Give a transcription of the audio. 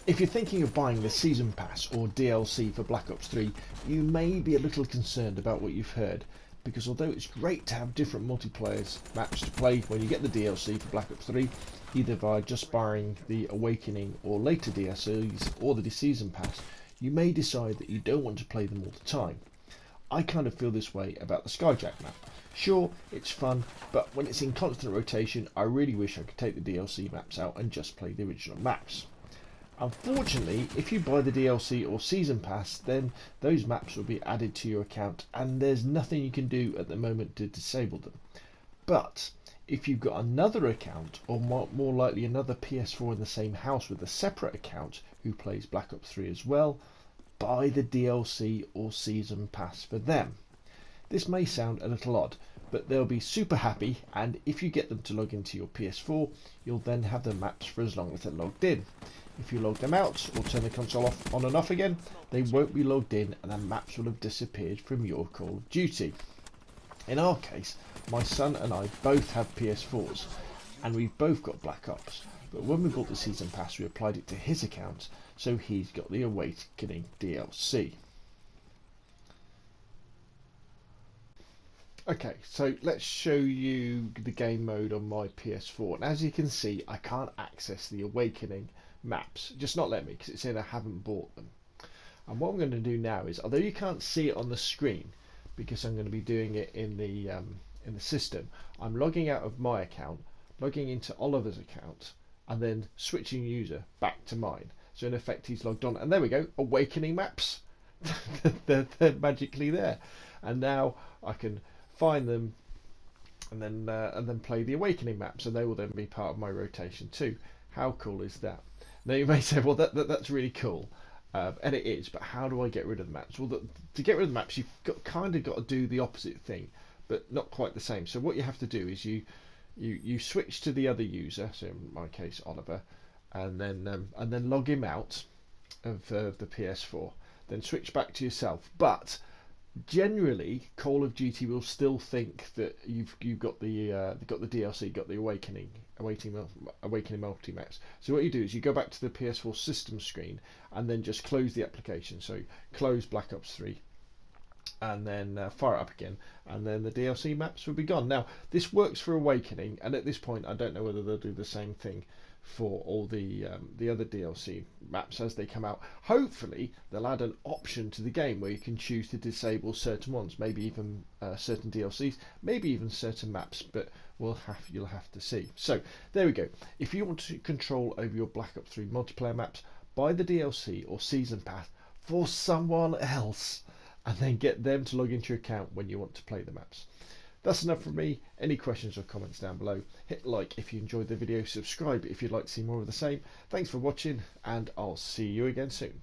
If you're thinking of buying the Season Pass or DLC for Black Ops 3, you may be a little concerned about what you've heard, because although it's great to have different multiplayer maps to play when you get the DLC for Black Ops 3, either via just buying the Awakening or later DLCs or the Season Pass, you may decide that you don't want to play them all the time. I kind of feel this way about the Skyjack map. Sure, it's fun, but when it's in constant rotation, I really wish I could take the DLC maps out and just play the original maps. Unfortunately, if you buy the DLC or Season Pass, then those maps will be added to your account and there's nothing you can do at the moment to disable them. But if you've got another account, or more likely another PS4 in the same house with a separate account who plays Black Ops 3 as well, buy the DLC or Season Pass for them. This may sound a little odd, but they'll be super happy, and if you get them to log into your PS4, you'll then have the maps for as long as they're logged in. If you log them out or turn the console off on and off again, they won't be logged in and the maps will have disappeared from your Call of Duty. In our case, my son and I both have PS4s and we've both got Black Ops, but when we bought the Season Pass we applied it to his account, so he's got the Awakening DLC. Okay, so let's show you the game mode on my PS4, and as you can see I can't access the Awakening maps, just not let me, because it's saying I haven't bought them. And what I'm going to do now is, although you can't see it on the screen because I'm going to be doing it in the system, I'm logging out of my account, logging into Oliver's account, and then switching user back to mine. So in effect he's logged on, and there we go, Awakening maps. they're magically there, and now I can find them and then play the Awakening maps, and they will then be part of my rotation too. How cool is that? Now you may say, well, that's really cool, and it is, but how do I get rid of the maps? Well, to get rid of the maps, you've kind of got to do the opposite thing, but not quite the same. So what you have to do is you switch to the other user, so in my case Oliver, and then log him out of the PS4, then switch back to yourself. But generally, Call of Duty will still think that you've got the DLC, got the Awakening multi-maps. So what you do is you go back to the PS4 system screen and then just close the application. So close Black Ops 3 and then fire it up again, and then the DLC maps will be gone. Now this works for Awakening, and at this point I don't know whether they'll do the same thing for all the other DLC maps as they come out. Hopefully they'll add an option to the game where you can choose to disable certain ones, maybe even certain DLCs, maybe even certain maps, but you'll have to see. So there we go. If you want to control over your Black Ops 3 multiplayer maps, buy the DLC or Season Pass for someone else and then get them to log into your account when you want to play the maps. That's enough from me. Any questions or comments down below? Hit like if you enjoyed the video, subscribe if you'd like to see more of the same. Thanks for watching, and I'll see you again soon.